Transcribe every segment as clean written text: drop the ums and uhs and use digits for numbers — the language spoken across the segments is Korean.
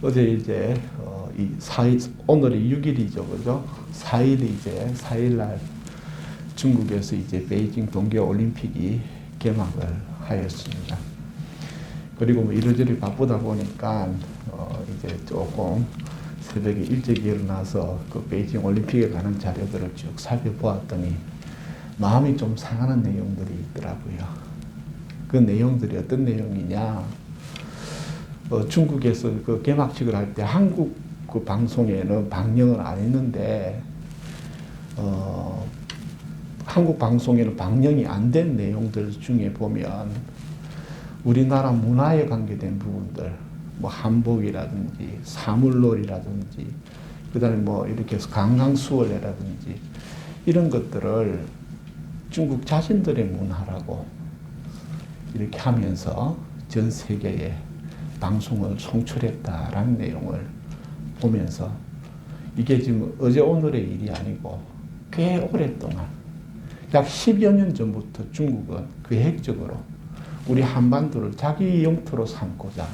어제 이제 이 4일, 오늘이 6일이죠, 그죠? 4일날 중국에서 이제 베이징 동계올림픽이 개막을 하였습니다. 그리고 뭐 이러저러 바쁘다 보니까 이제 조금 새벽에 일찍 일어나서 그 베이징 올림픽에 관한 자료들을 쭉 살펴보았더니 마음이 좀 상하는 내용들이 있더라고요. 그 내용들이 어떤 내용이냐? 중국에서 그 개막식을 할 때 한국 그 방송에는 방영을 안 했는데, 한국 방송에는 방영이 안 된 내용들 중에 보면 우리나라 문화에 관계된 부분들, 뭐 한복이라든지 사물놀이라든지, 그 다음에 뭐 이렇게 해서 강강수월래라든지 이런 것들을 중국 자신들의 문화라고 이렇게 하면서 전 세계에 방송을 송출했다라는 내용을 보면서 이게 지금 어제 오늘의 일이 아니고 꽤 오랫동안 약 10여 년 전부터 중국은 계획적으로 우리 한반도를 자기 영토로 삼고자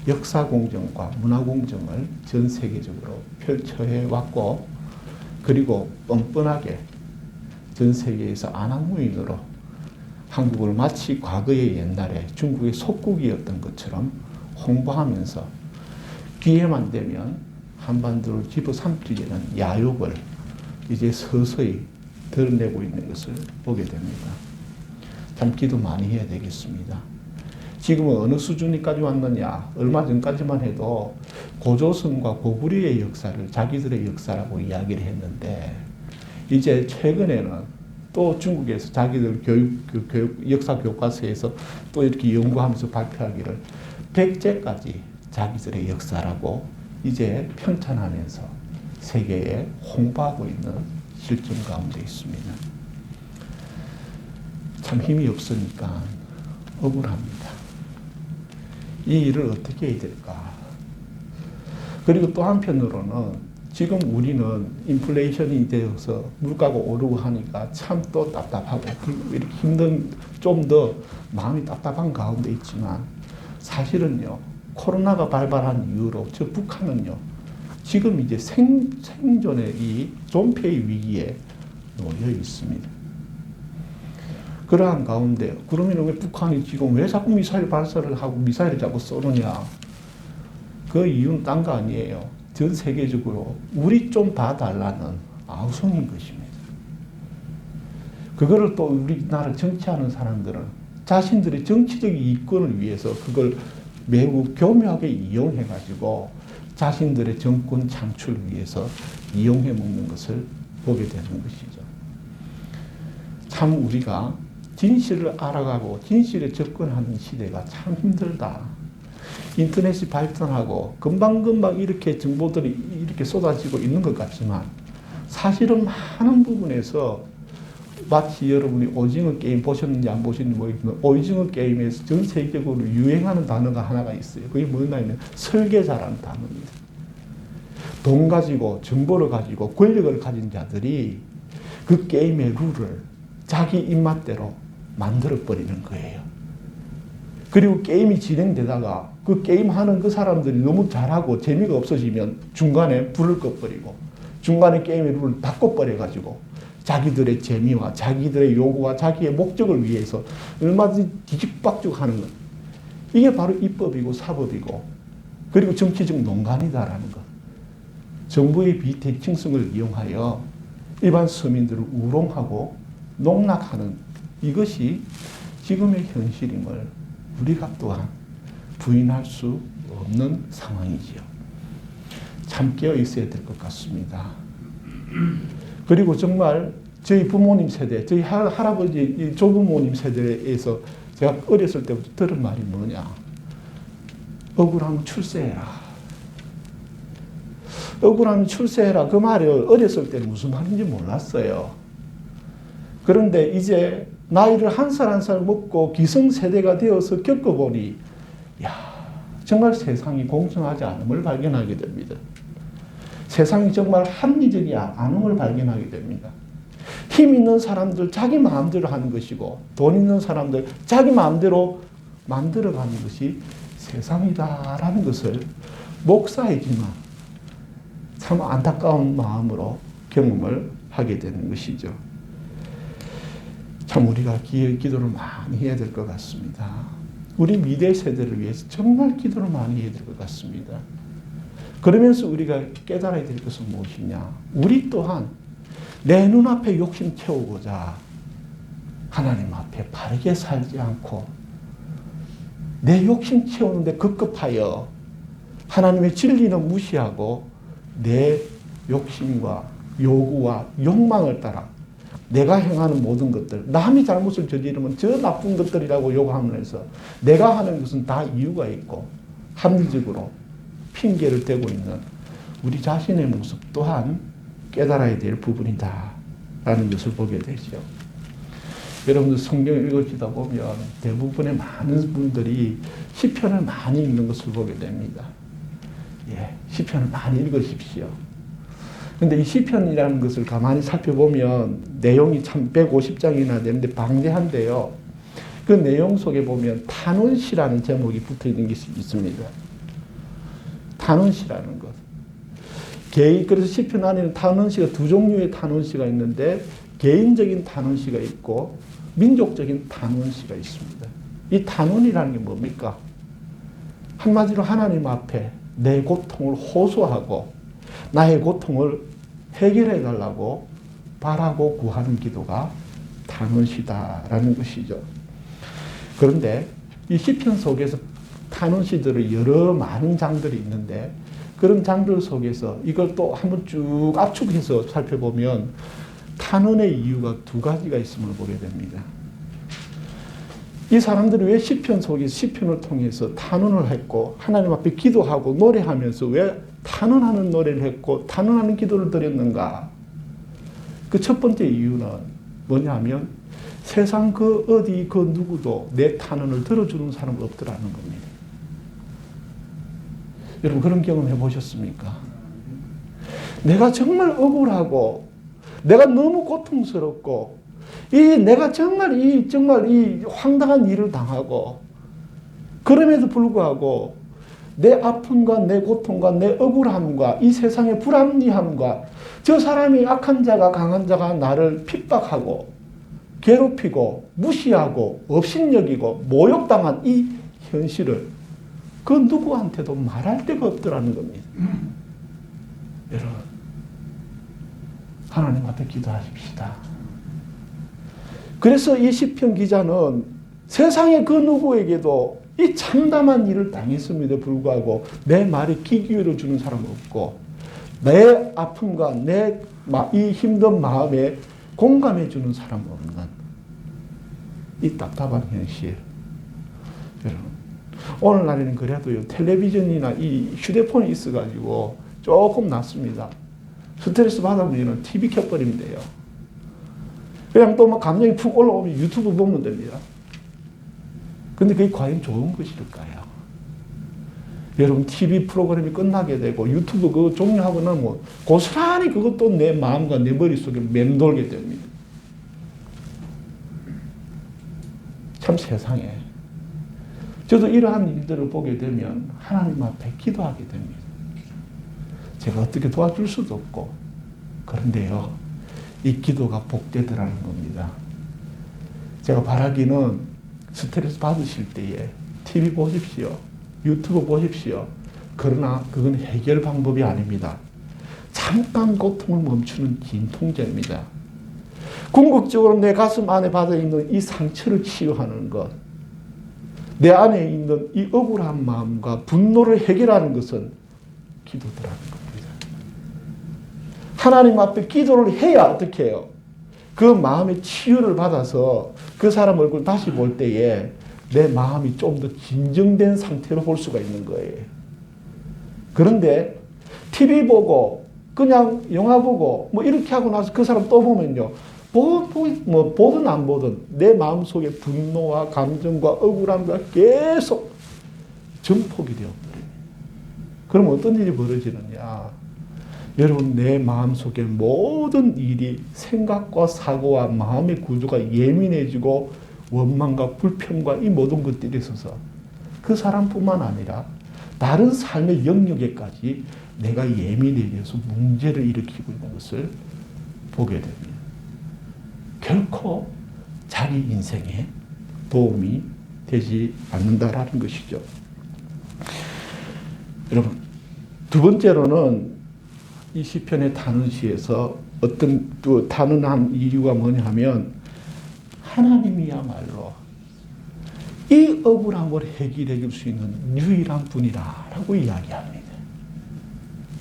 역사 공정과 문화 공정을 전 세계적으로 펼쳐해 왔고, 그리고 뻔뻔하게 전 세계에서 안하무인으로 한국을 마치 과거의 옛날에 중국의 속국이었던 것처럼 홍보하면서 기회만 되면 한반도를 집어삼키려는 야욕을 이제 서서히 드러내고 있는 것을 보게 됩니다. 참 기도 많이 해야 되겠습니다. 지금은 어느 수준까지 왔느냐? 얼마 전까지만 해도 고조선과 고구려의 역사를 자기들의 역사라고 이야기를 했는데, 이제 최근에는 또 중국에서 자기들 교육 역사 교과서에서 또 이렇게 연구하면서 발표하기를 백제까지 자기들의 역사라고 이제 편찬하면서 세계에 홍보하고 있는 실정 가운데 있습니다. 참 힘이 없으니까 억울합니다. 이 일을 어떻게 해야 될까? 그리고 또 한편으로는 지금 우리는 인플레이션이 되어서 물가가 오르고 하니까 참 또 답답하고 이렇게 힘든, 좀 더 마음이 답답한 가운데 있지만, 사실은요, 코로나가 발발한 이후로 저 북한은요, 지금 이제 생존의 이 존폐의 위기에 놓여 있습니다. 그러한 가운데, 그러면 왜 북한이 지금 왜 자꾸 미사일 발사를 하고 미사일을 자꾸 쏘느냐? 그 이유는 딴 거 아니에요. 전 세계적으로 우리 좀 봐달라는 아우성인 것입니다. 그거를 또 우리나라 정치하는 사람들은 자신들의 정치적 이권을 위해서 그걸 매우 교묘하게 이용해가지고 자신들의 정권 창출을 위해서 이용해 먹는 것을 보게 되는 것이죠. 참 우리가 진실을 알아가고 진실에 접근하는 시대가 참 힘들다. 인터넷이 발전하고 금방금방 이렇게 정보들이 이렇게 쏟아지고 있는 것 같지만, 사실은 많은 부분에서 마치 여러분이 오징어 게임 보셨는지 안 보셨는지 모르겠지만, 오징어 게임에서 전 세계적으로 유행하는 단어가 하나가 있어요. 그게 뭐냐면 설계자라는 단어입니다. 돈 가지고 정보를 가지고 권력을 가진 자들이 그 게임의 룰을 자기 입맛대로 만들어버리는 거예요. 그리고 게임이 진행되다가 그 게임하는 그 사람들이 너무 잘하고 재미가 없어지면 중간에 불을 꺼버리고 중간에 게임의 룰을 바꿔버려가지고 자기들의 재미와 자기들의 요구와 자기의 목적을 위해서 얼마든지 뒤죽박죽하는 것. 이게 바로 입법이고 사법이고 그리고 정치적 농간이다라는 것. 정부의 비대칭성을 이용하여 일반 서민들을 우롱하고 농락하는 이것이 지금의 현실임을 우리가 또한 부인할 수 없는 상황이지요. 참 깨어 있어야 될 것 같습니다. 그리고 정말 저희 부모님 세대, 저희 할아버지, 조부모님 세대에서 제가 어렸을 때부터 들은 말이 뭐냐. 억울하면 출세해라. 억울하면 출세해라. 그 말을 어렸을 때 무슨 말인지 몰랐어요. 그런데 이제 나이를 한 살 한 살 먹고 기성세대가 되어서 겪어보니, 야, 정말 세상이 공정하지 않음을 발견하게 됩니다. 세상이 정말 합리적이 않음을 발견하게 됩니다. 힘 있는 사람들 자기 마음대로 하는 것이고, 돈 있는 사람들 자기 마음대로 만들어가는 것이 세상이다라는 것을 목사이지만 참 안타까운 마음으로 경험을 하게 되는 것이죠. 참 우리가 기도를 많이 해야 될 것 같습니다. 우리 미래 세대를 위해서 정말 기도를 많이 해야 될 것 같습니다. 그러면서 우리가 깨달아야 될 것은 무엇이냐? 우리 또한 내 눈앞에 욕심 채우고자 하나님 앞에 바르게 살지 않고 내 욕심 채우는데 급급하여 하나님의 진리는 무시하고 내 욕심과 요구와 욕망을 따라 내가 행하는 모든 것들, 남이 잘못을 저지르면 저 나쁜 것들이라고 욕하면서 내가 하는 것은 다 이유가 있고 합리적으로 핑계를 대고 있는 우리 자신의 모습 또한 깨달아야 될 부분이다 라는 것을 보게 되죠. 여러분들 성경을 읽으시다 보면 대부분의 많은 분들이 시편을 많이 읽는 것을 보게 됩니다. 예, 시편을 많이 읽으십시오. 근데 이 시편이라는 것을 가만히 살펴보면 내용이 참 150장이나 되는데 방대한데요. 그 내용 속에 보면 탄원시라는 제목이 붙어 있는 것이 있습니다. 탄원시라는 것. 그래서 시편 안에는 탄원시가 두 종류의 탄원시가 있는데 개인적인 탄원시가 있고 민족적인 탄원시가 있습니다. 이 탄원이라는 게 뭡니까? 한마디로 하나님 앞에 내 고통을 호소하고 나의 고통을 해결해 달라고 바라고 구하는 기도가 탄원시다라는 것이죠. 그런데 이 시편 속에서 탄원시들의 여러 많은 장들이 있는데 그런 장들 속에서 이걸 또 한번 쭉 압축해서 살펴보면 탄원의 이유가 두 가지가 있음을 보게 됩니다. 이 사람들이 왜 시편 속에서 시편을 통해서 탄원을 했고 하나님 앞에 기도하고 노래하면서 왜 탄원하는 노래를 했고 탄원하는 기도를 드렸는가? 그 첫 번째 이유는 뭐냐면 세상 그 어디 그 누구도 내 탄원을 들어주는 사람은 없더라는 겁니다. 여러분 그런 경험 해보셨습니까? 내가 정말 억울하고 내가 너무 고통스럽고 내가 정말 이 황당한 일을 당하고 그럼에도 불구하고 내 아픔과 내 고통과 내 억울함과 이 세상의 불합리함과 저 사람이 악한 자가 강한 자가 나를 핍박하고 괴롭히고 무시하고 업신여기고 모욕당한 이 현실을 그 누구한테도 말할 데가 없더라는 겁니다. 여러분 하나님 앞에 기도하십시다. 그래서 이 시편 기자는 세상의 그 누구에게도 이 참담한 일을 당했음에도 불구하고 내 말에 귀 기울여 주는 사람은 없고 내 아픔과 내 이 힘든 마음에 공감해 주는 사람은 없는 이 답답한 현실. 여러분 오늘날에는 그래도요 텔레비전이나 이 휴대폰이 있어가지고 조금 낫습니다. 스트레스 받아보면 TV 켜버리면 돼요. 그냥 또 막 감정이 푹 올라오면 유튜브 보면 됩니다. 근데 그게 과연 좋은 것일까요? 여러분 TV 프로그램이 끝나게 되고 유튜브 그거 종료하고 나면 고스란히 그것도 내 마음과 내 머릿속에 맴돌게 됩니다. 참 세상에 저도 이러한 일들을 보게 되면 하나님 앞에 기도하게 됩니다. 제가 어떻게 도와줄 수도 없고 그런데요 이 기도가 복되더라는 겁니다. 제가 바라기는 스트레스 받으실 때에 TV 보십시오. 유튜브 보십시오. 그러나 그건 해결 방법이 아닙니다. 잠깐 고통을 멈추는 진통제입니다. 궁극적으로 내 가슴 안에 받아있는 이 상처를 치유하는 것, 내 안에 있는 이 억울한 마음과 분노를 해결하는 것은 기도더라는 겁니다. 하나님 앞에 기도를 해야 어떻게 해요? 그 마음의 치유를 받아서 그 사람 얼굴 다시 볼 때에 내 마음이 좀 더 진정된 상태로 볼 수가 있는 거예요. 그런데 TV 보고 그냥 영화 보고 뭐 이렇게 하고 나서 그 사람 또 보면요. 보든 안 보든 내 마음속에 분노와 감정과 억울함과 계속 증폭이 되어버려요. 그럼 어떤 일이 벌어지느냐. 여러분 내 마음속에 모든 일이 생각과 사고와 마음의 구조가 예민해지고 원망과 불평과 이 모든 것들이 있어서 그 사람뿐만 아니라 다른 삶의 영역에까지 내가 예민해져서 문제를 일으키고 있는 것을 보게 됩니다. 결코 자기 인생에 도움이 되지 않는다라는 것이죠. 여러분, 두 번째로는 이 시편의 단언시에서 어떤 또 단언한 이유가 뭐냐면 하나님이야말로 이 억울함을 해결해 줄 수 있는 유일한 분이라고 이야기합니다.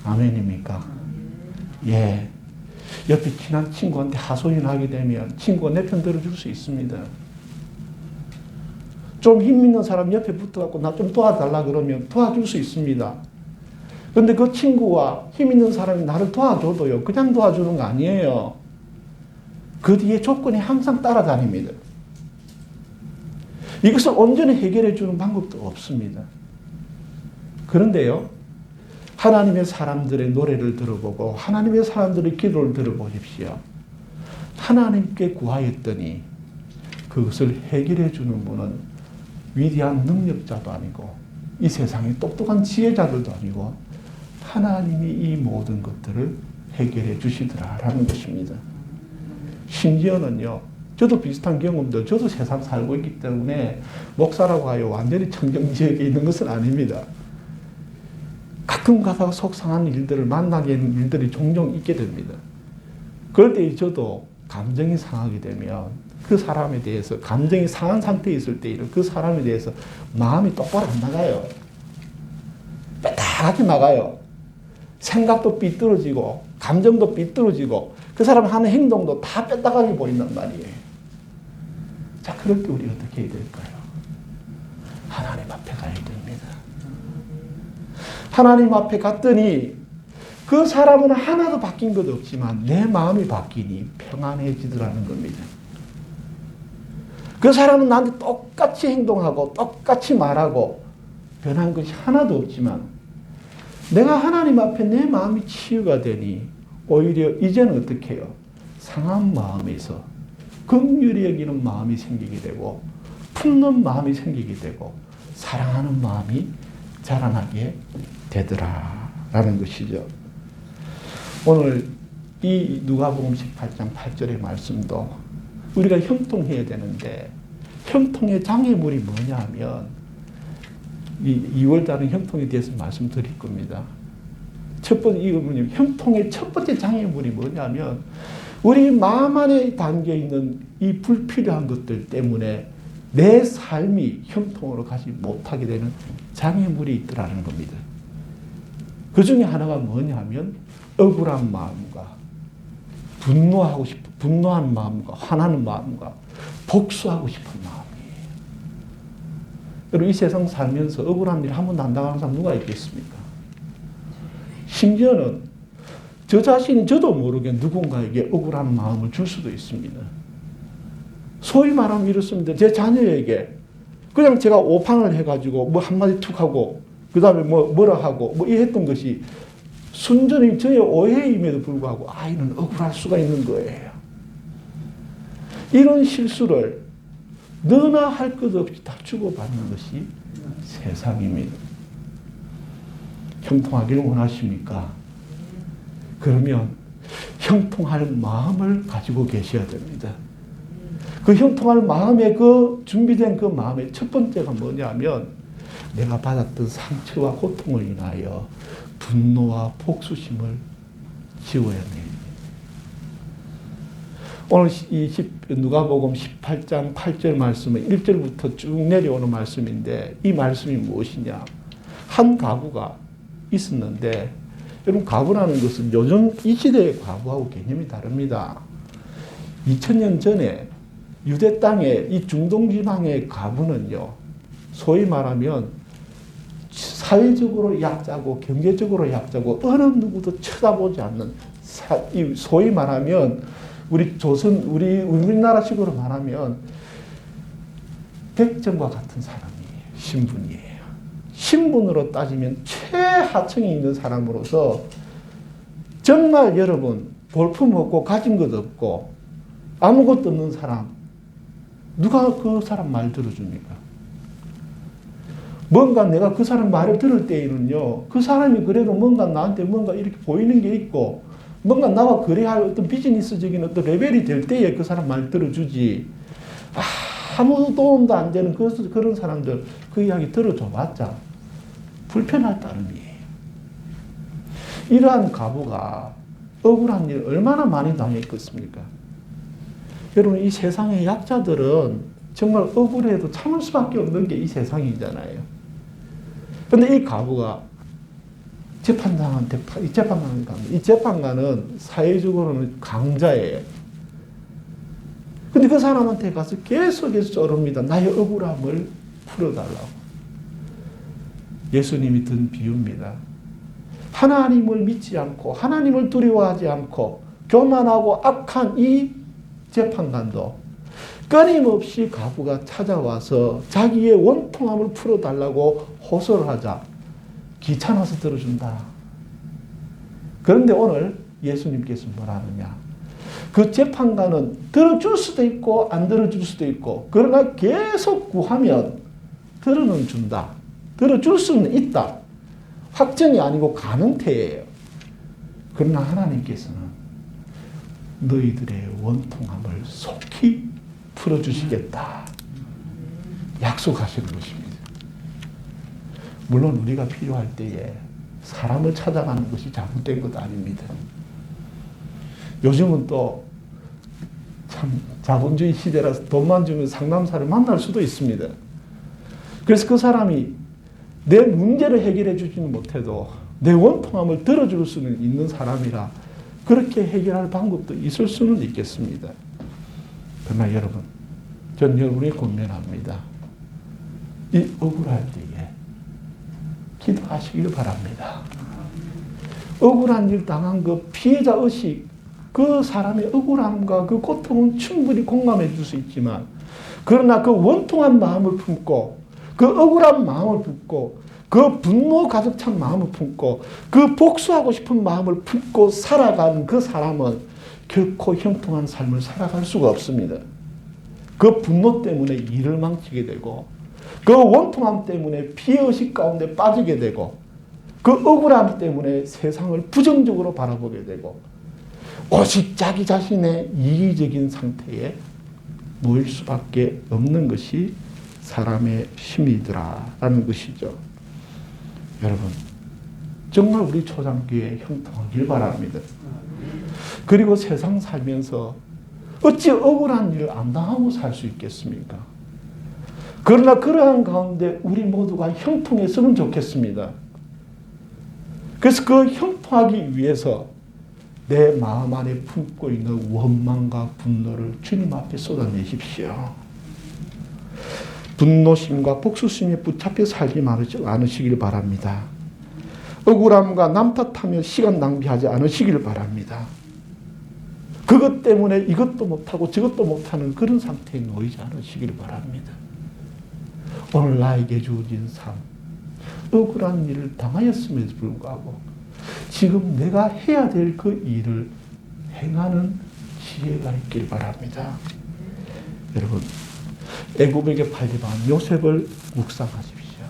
아멘입니까? 예. 옆에 친한 친구한테 하소연하게 되면 친구가 내 편 들어줄 수 있습니다. 좀 힘 있는 사람 옆에 붙어갖고 나 좀 도와달라 그러면 도와줄 수 있습니다. 그런데 그 친구와 힘 있는 사람이 나를 도와줘도요, 그냥 도와주는 거 아니에요. 그 뒤에 조건이 항상 따라다닙니다. 이것을 온전히 해결해 주는 방법도 없습니다. 그런데요, 하나님의 사람들의 노래를 들어보고 하나님의 사람들의 기도를 들어보십시오. 하나님께 구하였더니 그것을 해결해 주는 분은 위대한 능력자도 아니고 이 세상에 똑똑한 지혜자들도 아니고 하나님이 이 모든 것들을 해결해 주시더라라는 것입니다. 심지어는요, 저도 비슷한 경험들, 저도 세상 살고 있기 때문에 목사라고 하여 완전히 청정지역에 있는 것은 아닙니다. 가끔 가다가 속상한 일들을 만나게 하는 일들이 종종 있게 됩니다. 그럴 때 저도 감정이 상하게 되면 그 사람에 대해서, 감정이 상한 상태에 있을 때 그 사람에 대해서 마음이 똑바로 안 나가요. 빽빽하게 나가요. 생각도 삐뚤어지고 감정도 삐뚤어지고 그 사람 하는 행동도 다 빽빽하게 보인단 말이에요. 자, 그럴 때 우리 어떻게 해야 될까요? 하나님 앞에 가야 됩니다. 하나님 앞에 갔더니 그 사람은 하나도 바뀐 것 없지만 내 마음이 바뀌니 평안해지더라는 겁니다. 그 사람은 나한테 똑같이 행동하고 똑같이 말하고 변한 것이 하나도 없지만 내가 하나님 앞에 내 마음이 치유가 되니 오히려 이제는 어떻게 해요? 상한 마음에서 긍휼히 여기는 마음이 생기게 되고 품는 마음이 생기게 되고 사랑하는 마음이 자라나게 되더라라는 것이죠. 오늘 이 누가복음 18장 8절의 말씀도 우리가 형통해야 되는데 형통의 장애물이 뭐냐 하면 이 2월달은 형통에 대해서 말씀드릴 겁니다. 첫 번째, 이거는 형통의 첫 번째 장애물이 뭐냐면 우리 마음 안에 담겨 있는 이 불필요한 것들 때문에 내 삶이 형통으로 가지 못하게 되는 장애물이 있더라는 겁니다. 그 중에 하나가 뭐냐면 억울한 마음과 분노한 마음과 화나는 마음과 복수하고 싶은 마음이에요. 여러분, 이 세상 살면서 억울한 일 한 번도 안 당하는 사람 누가 있겠습니까? 심지어는 저 자신이 저도 모르게 누군가에게 억울한 마음을 줄 수도 있습니다. 소위 말하면 이렇습니다. 제 자녀에게 그냥 제가 오판을 해가지고 뭐 한마디 툭 하고 그 다음에 뭐라 하고 이 했던 것이 순전히 저의 오해임에도 불구하고 아이는 억울할 수가 있는 거예요. 이런 실수를 너나 할 것 없이 다 주고받는 것이 세상입니다. 형통하기를 원하십니까? 그러면 형통할 마음을 가지고 계셔야 됩니다. 그 형통할 마음의 그 준비된 그 마음의 첫 번째가 뭐냐면 내가 받았던 상처와 고통을 인하여 분노와 복수심을 지워야 됩니다. 오늘 이 누가복음 18장 8절 말씀은 1절부터 쭉 내려오는 말씀인데 이 말씀이 무엇이냐? 한 가구가 있었는데 여러분, 가구라는 것은 요즘 이 시대의 가구하고 개념이 다릅니다. 2000년 전에 유대 땅의 이 중동 지방의 가구는요, 소위 말하면 사회적으로 약자고 경제적으로 약자고 어느 누구도 쳐다보지 않는 소위 말하면 우리나라식으로 말하면 백정과 같은 사람이에요. 신분이에요. 신분으로 따지면 최하층에 있는 사람으로서 정말 여러분 볼품 없고 가진 것 없고 아무것도 없는 사람 누가 그 사람 말 들어줍니까? 뭔가 내가 그 사람 말을 들을 때에는요, 그 사람이 그래도 뭔가 나한테 뭔가 이렇게 보이는 게 있고, 뭔가 나와 거래할 어떤 비즈니스적인 어떤 레벨이 될 때에 그 사람 말 들어주지. 아무 도움도 안 되는 그런 사람들 그 이야기 들어줘봤자 불편할 따름이에요. 이러한 과부가 억울한 일 얼마나 많이 당했겠습니까? 여러분, 이 세상의 약자들은 정말 억울해도 참을 수밖에 없는 게 이 세상이잖아요. 그런데 이 과부가 재판장한테, 이 재판관은 사회적으로는 강자예요. 근데 그 사람한테 가서 계속해서 쪼릅니다. 나의 억울함을 풀어달라고. 예수님이 든 비유입니다. 하나님을 믿지 않고 하나님을 두려워하지 않고 교만하고 악한 이 재판관도 끊임없이 과부가 찾아와서 자기의 원통함을 풀어달라고 호소를 하자 귀찮아서 들어준다. 그런데 오늘 예수님께서 뭐라 하느냐. 그 재판관은 들어줄 수도 있고 안 들어줄 수도 있고, 그러나 계속 구하면 들어는 준다. 들어줄 수는 있다. 확정이 아니고 가능태예요. 그러나 하나님께서는 너희들의 원통함을 속히 풀어주시겠다. 약속하시는 것입니다. 물론 우리가 필요할 때에 사람을 찾아가는 것이 잘못된 것도 아닙니다. 요즘은 또 참 자본주의 시대라서 돈만 주면 상담사를 만날 수도 있습니다. 그래서 그 사람이 내 문제를 해결해 주지는 못해도 내 원통함을 들어줄 수는 있는 사람이라 그렇게 해결할 방법도 있을 수는 있겠습니다. 그러나 여러분, 전 여러분이 권면합니다. 이 억울할 때에 기도하시길 바랍니다. 억울한 일 당한 그 피해자 의식, 그 사람의 억울함과 그 고통은 충분히 공감해 줄 수 있지만, 그러나 그 원통한 마음을 품고, 그 억울한 마음을 품고, 그 분노 가득 찬 마음을 품고, 그 복수하고 싶은 마음을 품고 살아가는 그 사람은 결코 형통한 삶을 살아갈 수가 없습니다. 그 분노 때문에 일을 망치게 되고, 그 원통함 때문에 피해의식 가운데 빠지게 되고, 그 억울함 때문에 세상을 부정적으로 바라보게 되고, 오직 자기 자신의 이기적인 상태에 놓일 수밖에 없는 것이 사람의 심리더라라는 것이죠. 여러분, 정말 우리 초장교회 형통하길 바랍니다. 그리고 세상 살면서 어찌 억울한 일을 안 당하고 살 수 있겠습니까? 그러나 그러한 가운데 우리 모두가 형통했으면 좋겠습니다. 그래서 그 형통하기 위해서 내 마음 안에 품고 있는 원망과 분노를 주님 앞에 쏟아내십시오. 분노심과 복수심에 붙잡혀 살지 않으시길 바랍니다. 억울함과 남 탓하며 시간 낭비하지 않으시길 바랍니다. 그것 때문에 이것도 못하고 저것도 못하는 그런 상태에 놓이지 않으시길 바랍니다. 오늘 나에게 주어진 삶, 억울한 일을 당하였음에도 불구하고 지금 내가 해야 될 그 일을 행하는 지혜가 있길 바랍니다. 여러분, 애굽에게 팔려간 요셉을 묵상하십시오.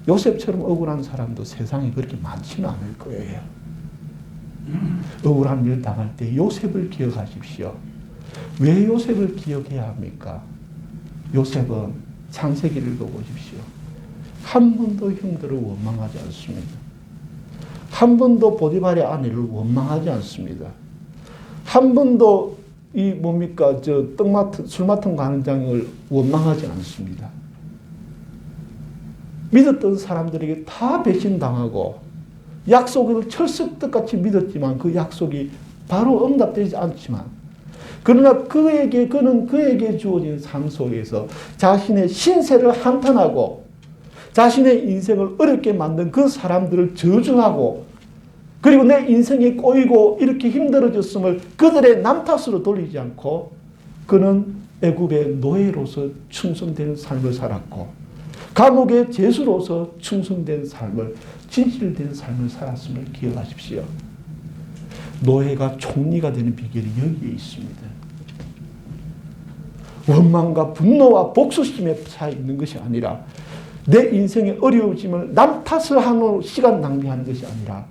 요셉처럼 억울한 사람도 세상에 그렇게 많지는 않을 거예요. 억울한 일 당할 때 요셉을 기억하십시오. 왜 요셉을 기억해야 합니까? 요셉은 창세기를 읽어보십시오. 한 번도 형들을 원망하지 않습니다. 한 번도 보디발의 아내를 원망하지 않습니다. 한 번도 술 맡은 관장을 원망하지 않습니다. 믿었던 사람들에게 다 배신당하고 약속을 철석같이 믿었지만 그 약속이 바로 응답되지 않지만, 그러나 그는 그에게 주어진 삶 속에서 자신의 신세를 한탄하고 자신의 인생을 어렵게 만든 그 사람들을 저주하고, 그리고 내 인생이 꼬이고 이렇게 힘들어졌음을 그들의 남 탓으로 돌리지 않고 그는 애굽의 노예로서 충성된 삶을 살았고 감옥의 죄수로서 충성된 삶을, 진실된 삶을 살았음을 기억하십시오. 노예가 총리가 되는 비결이 여기에 있습니다. 원망과 분노와 복수심에 차 있는 것이 아니라 내 인생의 어려움을 남 탓을 하는 시간 낭비하는 것이 아니라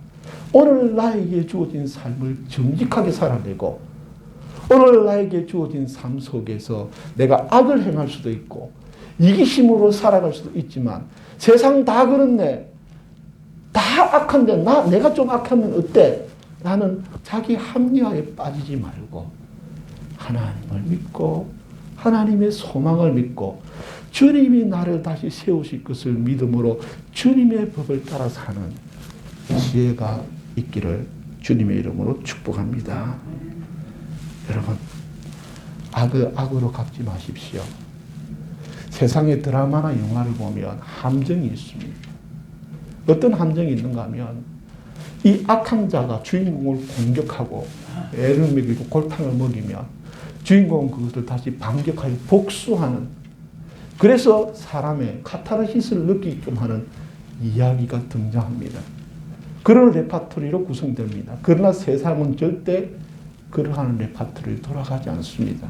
오늘 나에게 주어진 삶을 정직하게 살아내고 오늘 나에게 주어진 삶 속에서 내가 악을 행할 수도 있고 이기심으로 살아갈 수도 있지만 세상 다 그렇네. 다 악한데 내가 좀 악하면 어때? 나는 자기 합리화에 빠지지 말고 하나님을 믿고 하나님의 소망을 믿고 주님이 나를 다시 세우실 것을 믿음으로 주님의 법을 따라 사는 지혜가 있기를 주님의 이름으로 축복합니다. 여러분, 악으로 갚지 마십시오. 세상의 드라마나 영화를 보면 함정이 있습니다. 어떤 함정이 있는가 하면 이 악한 자가 주인공을 공격하고 애를 먹이고 골탕을 먹이면 주인공은 그것을 다시 반격하여 복수하는, 그래서 사람의 카타르시스를 느끼게끔 하는 이야기가 등장합니다. 그런 레파토리로 구성됩니다. 그러나 세상은 절대 그러한 레파토리로 돌아가지 않습니다.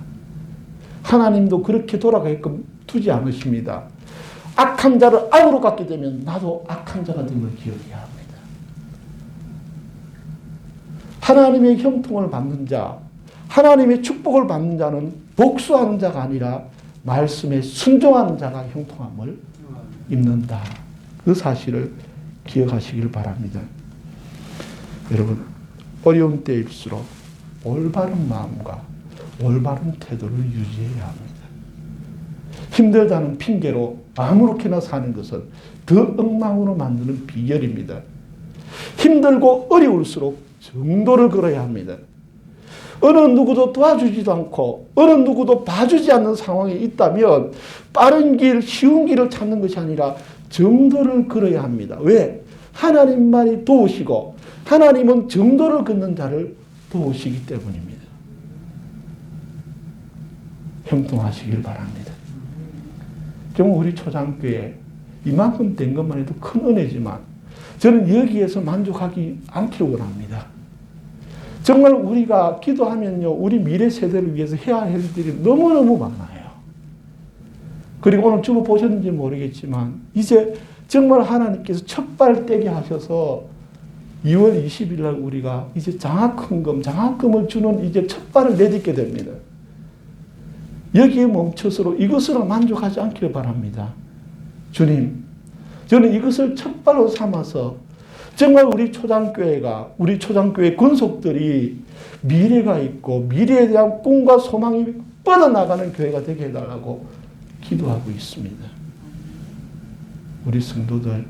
하나님도 그렇게 돌아가게끔 두지 않으십니다. 악한 자를 악으로 갚게 되면 나도 악한 자가 됨을 기억해야 합니다. 하나님의 형통을 받는 자, 하나님의 축복을 받는 자는 복수하는 자가 아니라 말씀에 순종하는 자가 형통함을 입는다. 그 사실을 기억하시길 바랍니다. 여러분, 어려운 때일수록 올바른 마음과 올바른 태도를 유지해야 합니다. 힘들다는 핑계로 아무렇게나 사는 것은 더 엉망으로 만드는 비결입니다. 힘들고 어려울수록 정도를 걸어야 합니다. 어느 누구도 도와주지도 않고 어느 누구도 봐주지 않는 상황이 있다면 빠른 길, 쉬운 길을 찾는 것이 아니라 정도를 걸어야 합니다. 왜? 하나님만이 도우시고 하나님은 정도를 걷는 자를 도우시기 때문입니다. 형통하시길 바랍니다. 정말 우리 초장교회 이만큼 된 것만 해도 큰 은혜지만 저는 여기에서 만족하기 않기를 원합니다. 정말 우리가 기도하면요, 우리 미래 세대를 위해서 해야 할 일들이 너무너무 많아요. 그리고 오늘 주보 보셨는지 모르겠지만 이제 정말 하나님께서 첫발 떼게 하셔서 2월 20일 날 우리가 이제 장학금을 주는 이제 첫발을 내딛게 됩니다. 여기에 멈춰서 이것으로 만족하지 않기를 바랍니다. 주님, 저는 이것을 첫발로 삼아서 정말 우리 초장교회 권속들이 미래가 있고 미래에 대한 꿈과 소망이 뻗어나가는 교회가 되게 해달라고 기도하고 있습니다. 우리 성도들,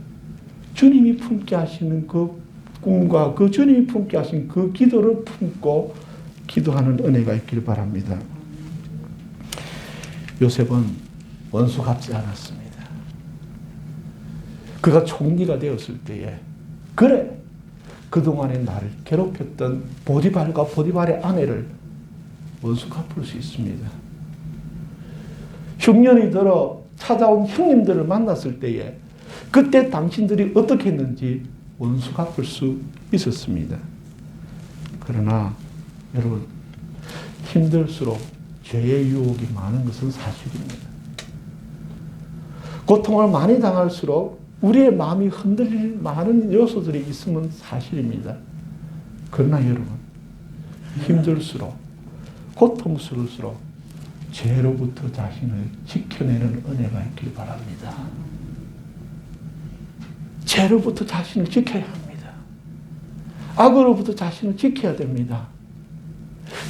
주님이 품게 하시는 그 꿈과 그 주님이 품게 하신 그 기도를 품고 기도하는 은혜가 있기를 바랍니다. 요셉은 원수 갚지 않았습니다. 그가 총리가 되었을 때에 그래, 그동안에 나를 괴롭혔던 보디발과 보디발의 아내를 원수 갚을 수 있습니다. 흉년이 들어 찾아온 형님들을 만났을 때에 그때 당신들이 어떻게 했는지 원수 갚을 수 있었습니다. 그러나 여러분, 힘들수록 죄의 유혹이 많은 것은 사실입니다. 고통을 많이 당할수록 우리의 마음이 흔들릴 많은 요소들이 있으면 사실입니다. 그러나 여러분, 힘들수록 고통스러울수록 죄로부터 자신을 지켜내는 은혜가 있길 바랍니다. 죄로부터 자신을 지켜야 합니다. 악으로부터 자신을 지켜야 됩니다.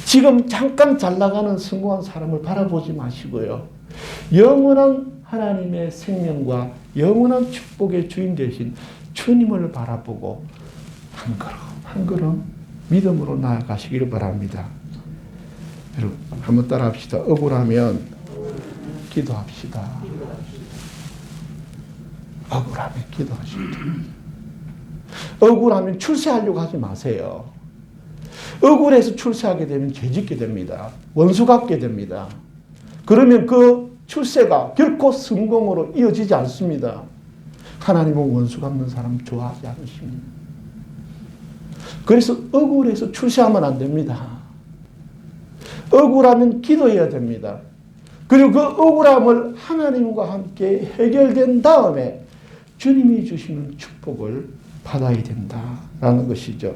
지금 잠깐 잘 나가는 성공한 사람을 바라보지 마시고요. 영원한 하나님의 생명과 영원한 축복의 주인 되신 주님을 바라보고 한 걸음 한 걸음 믿음으로 나아가시기를 바랍니다. 여러분, 한번 따라 합시다. 억울하면 기도합시다. 억울하면 기도하십시다. 억울하면 출세하려고 하지 마세요. 억울해서 출세하게 되면 죄짓게 됩니다. 원수 갚게 됩니다. 그러면 그 출세가 결코 성공으로 이어지지 않습니다. 하나님은 원수 갚는 사람 좋아하지 않으십니다. 그래서 억울해서 출세하면 안 됩니다. 억울하면 기도해야 됩니다. 그리고 그 억울함을 하나님과 함께 해결된 다음에 주님이 주시는 축복을 받아야 된다라는 것이죠.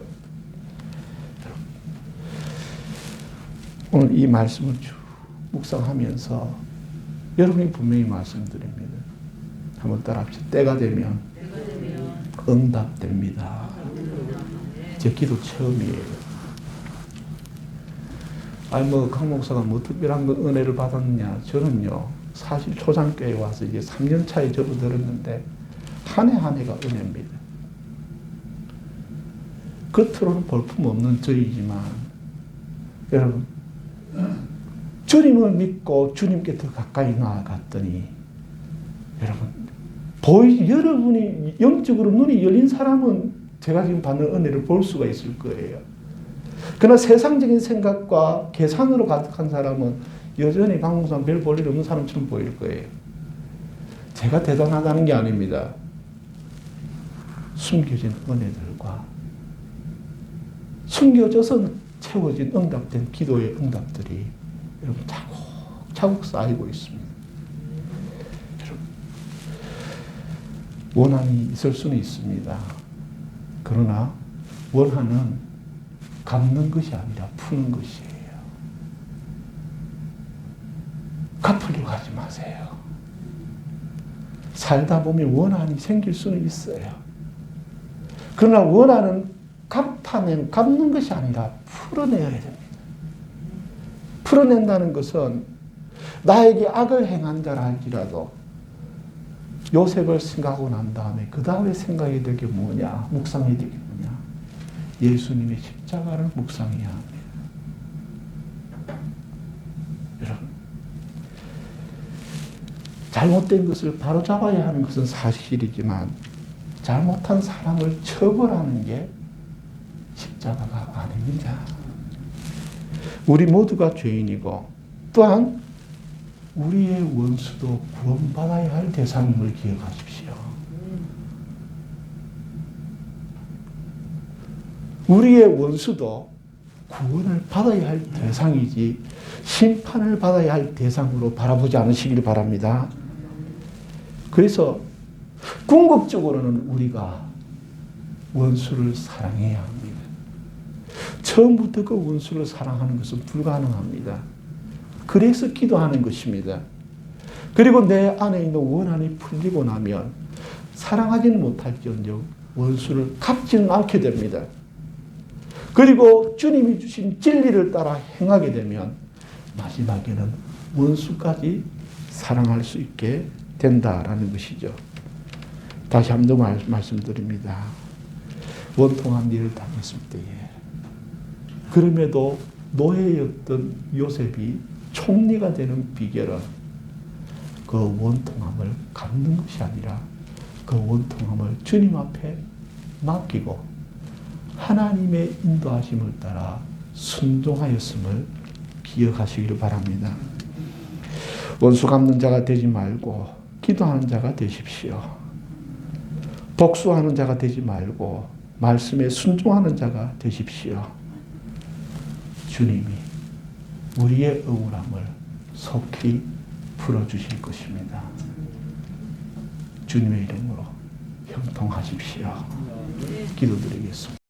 오늘 이 말씀을 쭉 묵상하면서 여러분이 분명히 말씀드립니다. 한번 따라합시다. 때가 되면 응답됩니다. 제 기도 처음이에요. 아니 강 목사가 특별한 은혜를 받았느냐? 저는요 사실 초장교회 와서 이제 3년 차에 접어들었는데 한 해 한 해가 은혜입니다. 겉으로는 볼품없는 저이지만 여러분 주님을 믿고 주님께 더 가까이 나아갔더니 여러분 여러분이 영적으로 눈이 열린 사람은 제가 지금 받는 은혜를 볼 수가 있을 거예요. 그러나 세상적인 생각과 계산으로 가득한 사람은 여전히 강목사는 별 볼 일 없는 사람처럼 보일 거예요. 제가 대단하다는 게 아닙니다. 숨겨진 은혜들과 숨겨져서 채워진 응답된 기도의 응답들이 여러분 차곡차곡 쌓이고 있습니다. 여러분, 원한이 있을 수는 있습니다. 그러나 원한은 갚는 것이 아니라 푸는 것이에요. 갚으려고 하지 마세요. 살다 보면 원한이 생길 수는 있어요. 그러나 원한은 갚는 것이 아니라 풀어내야 됩니다. 풀어낸다는 것은 나에게 악을 행한 자라 할지라도 요셉을 생각하고 난 다음에 그 다음에 생각이 될 게 뭐냐? 묵상이 될 게 뭐냐? 예수님의 십자가를 묵상해야 합니다. 여러분, 잘못된 것을 바로잡아야 하는 것은 사실이지만 잘못한 사람을 처벌하는 게 십자가가 아닙니다. 우리 모두가 죄인이고 또한 우리의 원수도 구원받아야 할 대상임을 기억하십시오. 우리의 원수도 구원을 받아야 할 대상이지 심판을 받아야 할 대상으로 바라보지 않으시길 바랍니다. 그래서 궁극적으로는 우리가 원수를 사랑해야 합니다. 처음부터 그 원수를 사랑하는 것은 불가능합니다. 그래서 기도하는 것입니다. 그리고 내 안에 있는 원한이 풀리고 나면 사랑하지는 못할지언정 원수를 갚지는 않게 됩니다. 그리고 주님이 주신 진리를 따라 행하게 되면 마지막에는 원수까지 사랑할 수 있게 된다라는 것이죠. 다시 한 번 더 말씀드립니다. 원통한 일을 당했을 때에 그럼에도 노예였던 요셉이 총리가 되는 비결은 그 원통함을 갚는 것이 아니라 그 원통함을 주님 앞에 맡기고 하나님의 인도하심을 따라 순종하였음을 기억하시기를 바랍니다. 원수 갚는 자가 되지 말고 기도하는 자가 되십시오. 복수하는 자가 되지 말고 말씀에 순종하는 자가 되십시오. 주님이 우리의 억울함을 속히 풀어주실 것입니다. 주님의 이름으로 형통하십시오. 기도드리겠습니다.